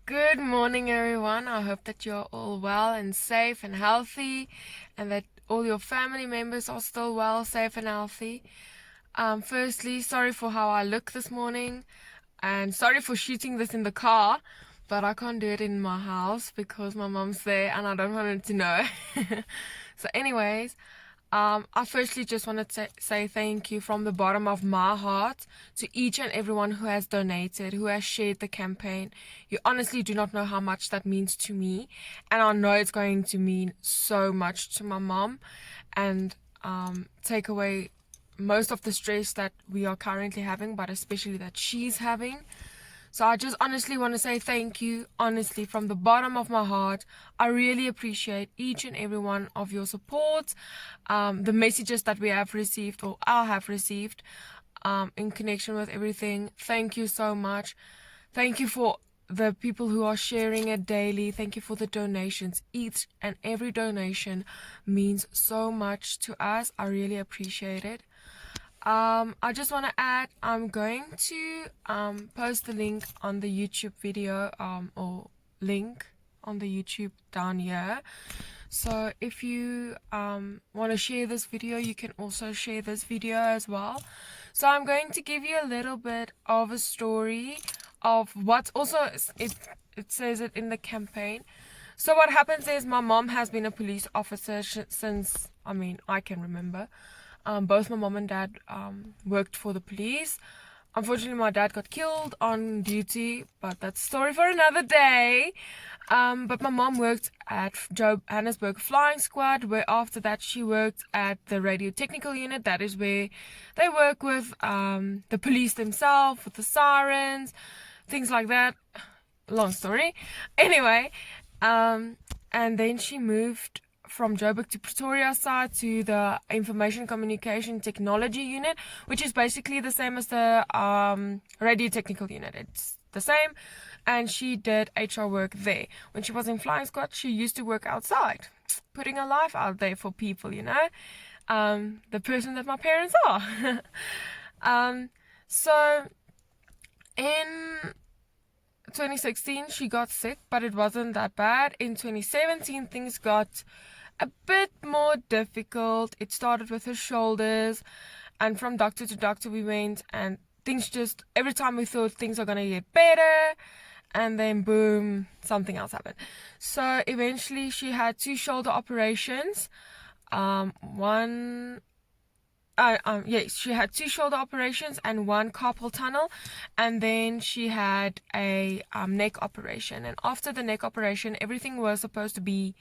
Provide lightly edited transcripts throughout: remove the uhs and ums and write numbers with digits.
Good morning, everyone. I hope that you're all well and safe and healthy, and that all your family members are still well, safe, and healthy. Firstly, sorry for how I look this morning, and sorry for shooting this in the car, but I can't do it in my house because my mom's there and I don't want her to know. So, anyways, I firstly just want to say thank you from the bottom of my heart to each and everyone who has donated, who has shared the campaign. You honestly do not know how much that means to me, and I know it's going to mean so much to my mom and take away most of the stress that we are currently having, but especially that she's having. So I just honestly want to say thank you, honestly, from the bottom of my heart. I really appreciate each and every one of your support, the messages that we have received or I have received in connection with everything. Thank you so much. Thank you for the people who are sharing it daily. Thank you for the donations. Each and every donation means so much to us. I really appreciate it. I just want to add, I'm going to post the link on the YouTube video or link on the YouTube down here. So if you want to share this video, you can also share this video as well. So I'm going to give you a little bit of a story of what's also, it says it in the campaign. So what happens is my mom has been a police officer since, I can remember. Both my mom and dad worked for the police. Unfortunately, my dad got killed on duty, but that's a story for another day. But my mom worked at Johannesburg Flying Squad, where after that she worked at the radio technical unit. That is where they work with the police themselves, with the sirens, things like that. Long story. Anyway, and then she moved from Joburg to Pretoria side to the Information Communication Technology unit, which is basically the same as the radio technical unit. It's the same, and she did HR work there. When she was in Flying Squad, she used to work outside, putting her life out there for people, the person that my parents are. So in 2016 she got sick, but it wasn't that bad. In 2017 things got a bit more difficult. It started with her shoulders, and from doctor to doctor we went, and things just, every time we thought things are gonna get better, and then boom, something else happened. So eventually she had 2 shoulder operations. She had 2 shoulder operations and 1 carpal tunnel, and then she had a neck operation. And after the neck operation, everything was supposed to be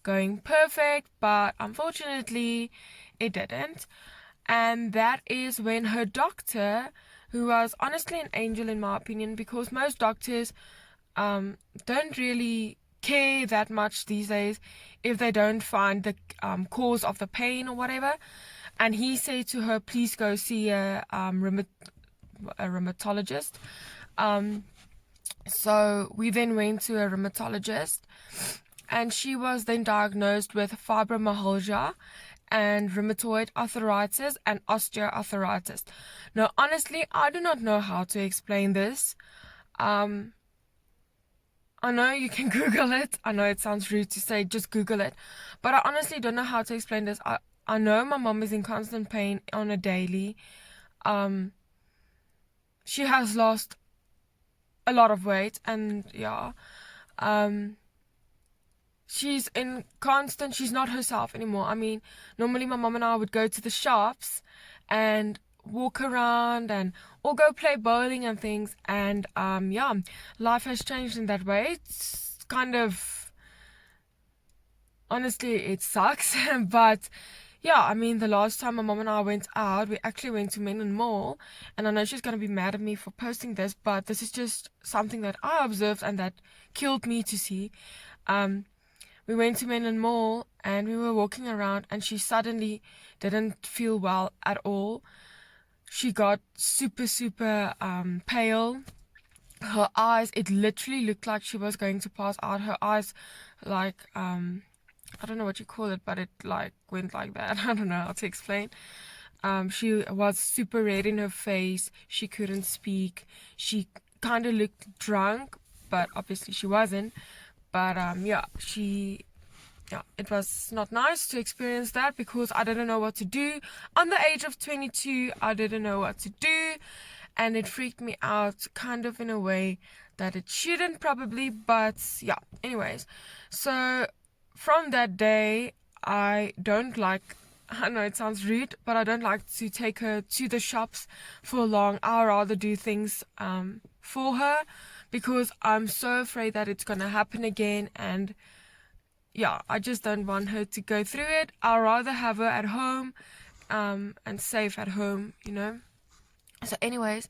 going perfect, but unfortunately it didn't. And that is when her doctor, who was honestly an angel in my opinion, because most doctors don't really care that much these days if they don't find the cause of the pain or whatever. And he said to her, please go see a rheumatologist. So we then went to a rheumatologist, and she was then diagnosed with fibromyalgia and rheumatoid arthritis and osteoarthritis. Now, honestly, I do not know how to explain this. I know you can Google it. I know it sounds rude to say just Google it, but I honestly don't know how to explain this. I know my mom is in constant pain on a daily. She has lost a lot of weight, and she's not herself anymore. Normally my mom and I would go to the shops and walk around or go play bowling and things, and life has changed in that way. It's kind of, honestly, it sucks. But the last time my mom and I went out, we actually went to Menlyn Mall, and I know she's going to be mad at me for posting this, but this is just something that I observed and that killed me to see. We went to Menlyn Mall and we were walking around, and she suddenly didn't feel well at all. She got super, super pale. Her eyes, it literally looked like she was going to pass out. Her eyes, like, I don't know what you call it, but it like went like that. I don't know how to explain. She was super red in her face. She couldn't speak. She kind of looked drunk, but obviously she wasn't. But it was not nice to experience that because I didn't know what to do. On the age of 22, I didn't know what to do, and it freaked me out kind of in a way that it shouldn't probably, but yeah, anyways. So from that day, I know it sounds rude, but I don't like to take her to the shops for long. I'd rather do things for her because I'm so afraid that it's gonna happen again, and yeah, I just don't want her to go through it. I'd rather have her at home and safe at home, So anyways,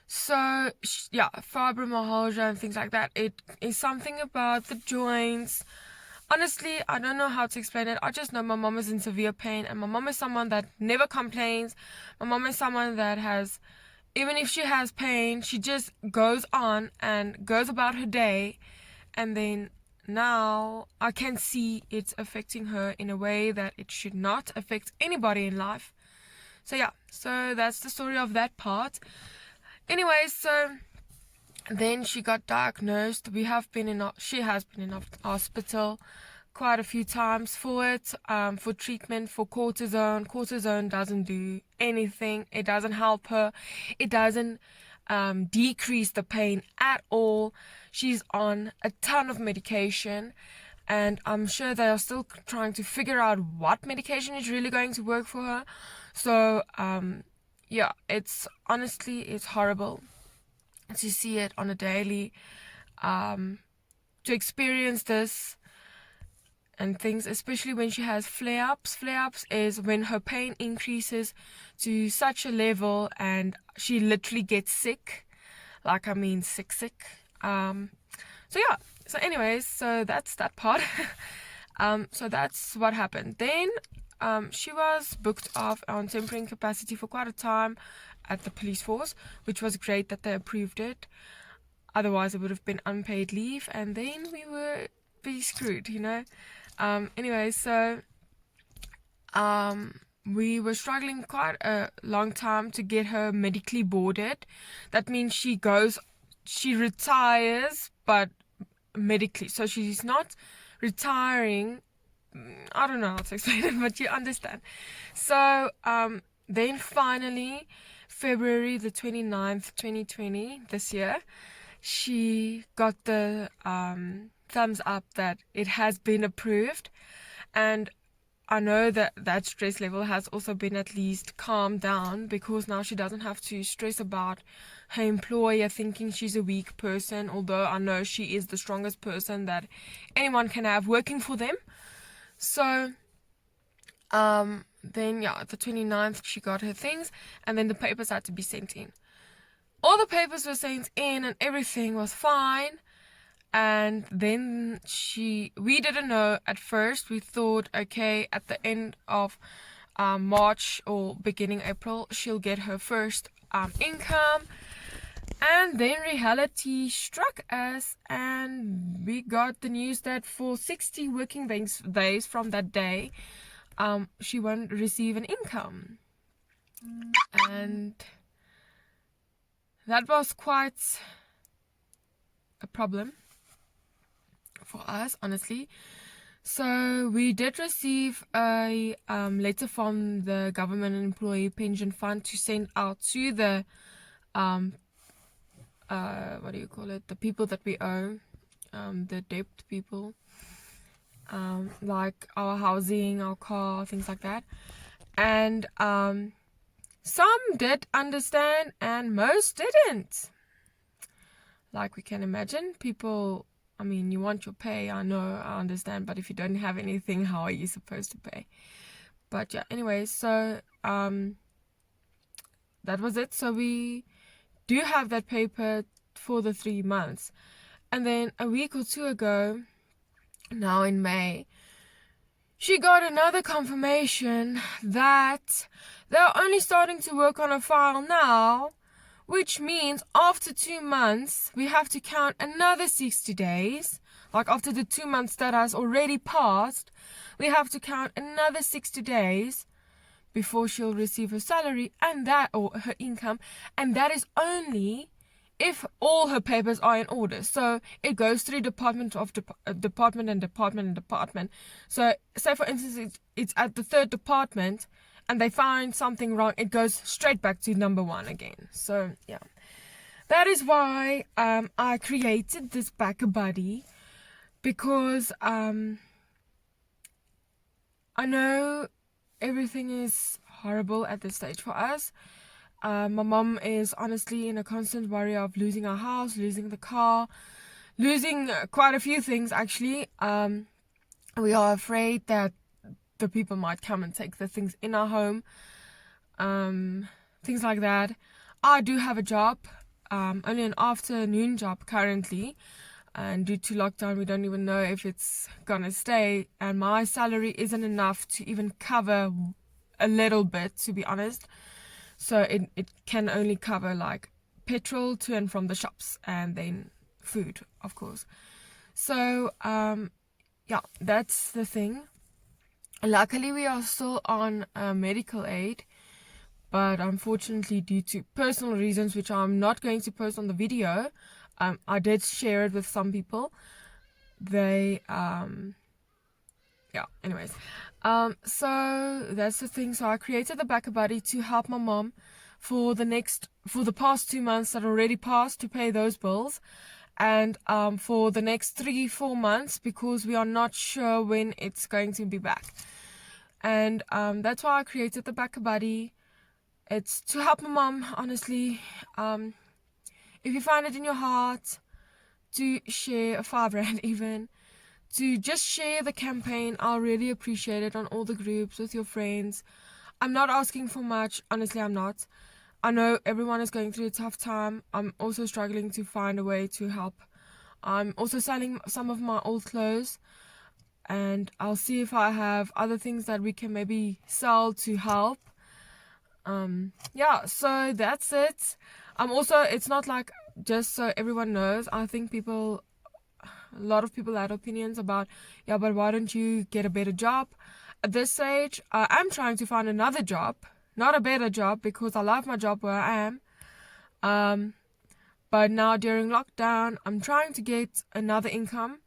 fibromyalgia and things like that. It is something about the joints. Honestly, I don't know how to explain it. I just know my mom is in severe pain, and my mom is someone that never complains. My mom is someone that even if she has pain, she just goes on and goes about her day. And then now I can see it's affecting her in a way that it should not affect anybody in life. So that's the story of that part. Anyways, so then she got diagnosed. She has been in hospital quite a few times for it, for treatment for cortisone. Cortisone doesn't do anything. It doesn't help her. It doesn't decrease the pain at all. She's on a ton of medication, and I'm sure they are still trying to figure out what medication is really going to work for her. So it's horrible to see it on a daily, to experience this and things, especially when she has flare-ups. Flare-ups is when her pain increases to such a level and she literally gets sick. Sick. So anyways, so that's that part. So that's what happened. Then she was booked off on temporary incapacity for quite a time at the police force, which was great that they approved it. Otherwise it would have been unpaid leave, and then we were be screwed, Anyway, so we were struggling quite a long time to get her medically boarded. That means she retires, but medically. So she's not retiring. I don't know how to explain it, but you understand. So then finally, February the 29th, 2020, this year, she got the thumbs up that it has been approved. And I know that stress level has also been at least calmed down, because now she doesn't have to stress about her employer thinking she's a weak person, although I know she is the strongest person that anyone can have working for them. So then the 29th she got her things, and then the papers had to be sent in. All the papers were sent in and everything was fine. And then we didn't know at first. We thought, okay, at the end of March or beginning April, she'll get her first income. And then reality struck us, and we got the news that for 60 working days from that day, she won't receive an income. And that was quite a problem for us, honestly. So we did receive a letter from the Government Employee Pension Fund to send out to the the people that we owe, the debt people, like our housing, our car, things like that. And some did understand and most didn't. Like we can imagine, people, you want your pay, I know, I understand, but if you don't have anything, how are you supposed to pay? But yeah, anyway, so that was it. So we do have that paper for the 3 months. And then a week or two ago, now in May, she got another confirmation that they're only starting to work on a file now, which means after 2 months, we have to count another 60 days. Like after the 2 months that has already passed, we have to count another 60 days before she'll receive her salary or her income. And that is only if all her papers are in order. So it goes through department and department. So say for instance it's at the third department and they find something wrong, it goes straight back to number 1 again. So yeah, that is why I created this backabuddy, because I know everything is horrible at this stage for us. My mom is honestly in a constant worry of losing our house, losing the car, losing quite a few things actually. We are afraid that the people might come and take the things in our home, things like that. I do have a job, only an afternoon job currently, and due to lockdown we don't even know if it's gonna stay, and my salary isn't enough to even cover a little bit, to be honest. So it can only cover like petrol to and from the shops, and then food, of course. So yeah, that's the thing. Luckily we are still on medical aid, but unfortunately due to personal reasons, which I'm not going to post on the video, I did share it with some people. They yeah, anyways, so that's the thing. So I created the backabuddy to help my mom for the past 2 months that already passed, to pay those bills, and for the next 3-4 months, because we are not sure when it's going to be back. And that's why I created the backabuddy. It's to help my mom, honestly. If you find it in your heart to share a 5 rand even, to just share the campaign, I'll really appreciate it, on all the groups with your friends. I'm not asking for much, honestly, I'm not. I know everyone is going through a tough time. I'm also struggling to find a way to help. I'm also selling some of my old clothes, and I'll see if I have other things that we can maybe sell to help. Yeah, so that's it. Also, it's not like, just so everyone knows, I think a lot of people had opinions about, yeah, but why don't you get a better job? At this stage, I'm trying to find another job, not a better job, because I love my job where I am. But now during lockdown, I'm trying to get another income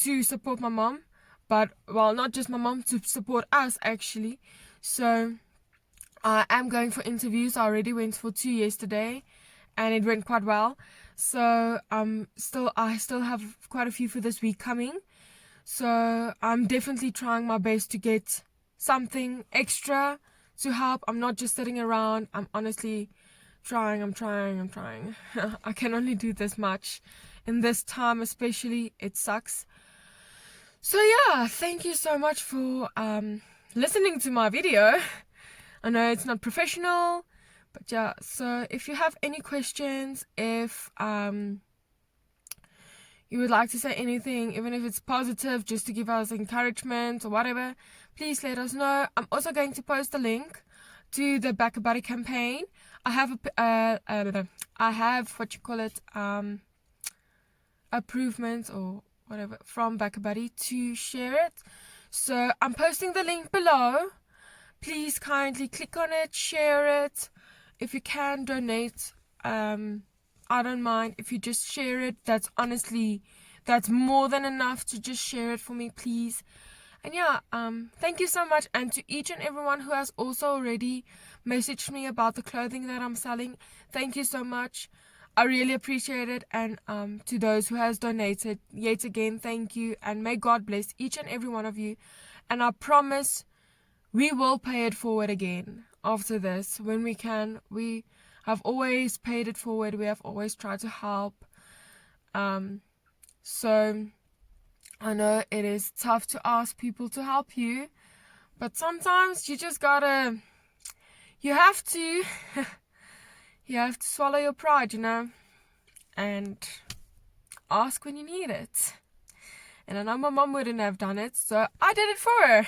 to support my mom, but, well, not just my mom, to support us actually. So I am going for interviews. I already went for 2 yesterday, and it went quite well. So I still have quite a few for this week coming. So I'm definitely trying my best to get something extra to help. I'm not just sitting around. I'm honestly trying. I'm trying. I can only do this much in this time, especially. It sucks. So yeah, thank you so much for listening to my video. I know it's not professional, but yeah, so if you have any questions, if you would like to say anything, even if it's positive, just to give us encouragement or whatever, please let us know. I'm also going to post a link to the backabuddy campaign. I have what you call it, approvement or whatever from backabuddy to share it. So I'm posting the link below. Please kindly click on it, share it. If you can donate, I don't mind if you just share it. That's more than enough to just share it for me, please. And yeah, thank you so much. And to each and everyone who has also already messaged me about the clothing that I'm selling, thank you so much. I really appreciate it. And to those who has donated, yet again, thank you. And may God bless each and every one of you. And I promise we will pay it forward again after this when we can. We have always paid it forward. We have always tried to help. So I know it is tough to ask people to help you, but sometimes you just gotta, you have to swallow your pride, and ask when you need it. And I know my mom wouldn't have done it, so I did it for her.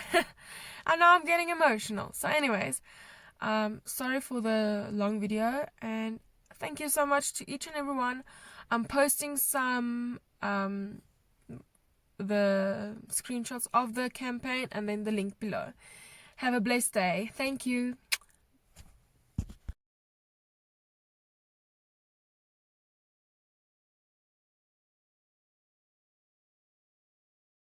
And now I'm getting emotional. So anyways, sorry for the long video, and thank you so much to each and everyone. I'm posting some the screenshots of the campaign and then the link below. Have a blessed day. Thank you.